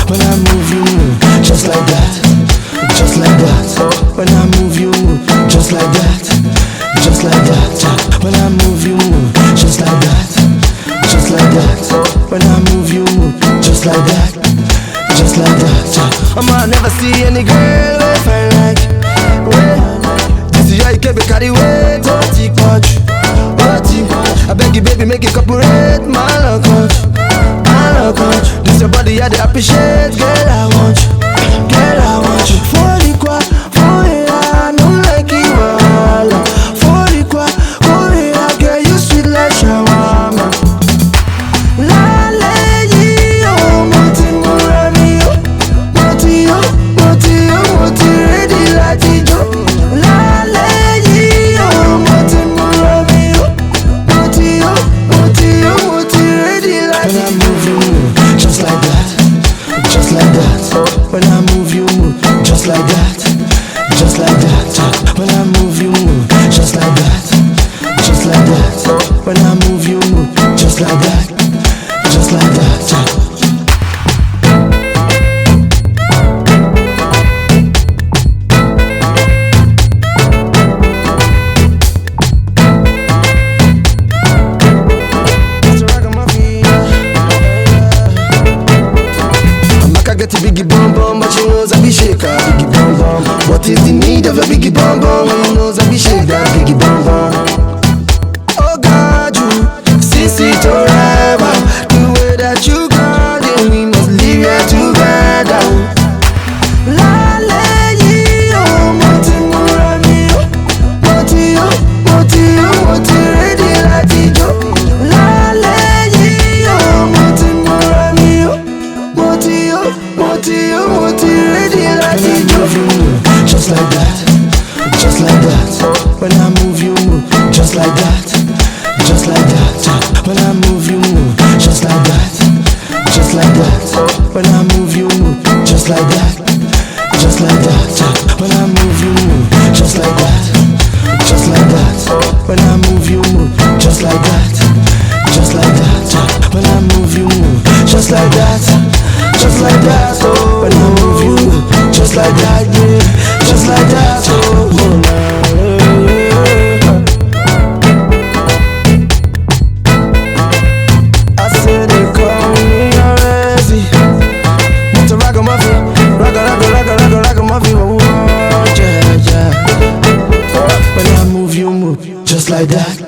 When I move, you move, just like that, just like that. When I move, you move, just like that, just like that. When I move, you move, just like that, just like that. When I move, you move, just like that, just like that. I might never see any girl I find like. This is how you can't be carry weight. Oti punch, oti. I beg you, baby, make it cooperate. My love coach, my love coach. This your body, I dey appreciate. Girl, I want you, girl, I want you. For the qua, for it, I know like you all. For the qua, for it, I girl, you sweet like shawarma. La lady, oh, moti murami, oh, moti, oh, moti, oh, moti, ready like Tijo. La lady, oh, moti murami, oh, moti, oh, moti, oh, moti, ready like Tijo. When I move, you move, just like that, just like that. When I move, you move, just like that, just like that. When I move, you move, just like that, just like that. When I move, you move, just like that, just like that. Get a biggie bum bum, but she knows I be shaker. Biggie bum bum. What is the need of a biggie bum bum when you knows I be shake that biggie bum bum? Oh God, you sissy forever. The way that you got it, we must live here together. La lady, oh, moti murami, oh, moti, oh, moti, oh, moti, ready like Tijo. La lady, oh, moti murami, oh, moti, oh. Moti, oh, moti, ready like Tijo. Just like that, just like that. When I move, you move, just like that, just like that. When I move, you move, just like that, just like that. When I move, you move, just like that, just like that. When I move, you move, just like that, just like that. When I move, you move, just like that, just like that. When I move, you move, just like that, just like that. When I move, you move, just like that, yeah, just like that. I said they call me Orezi. Want to rock a muffin, rock a muffin, oh, yeah, yeah. When I move, you move, just like that.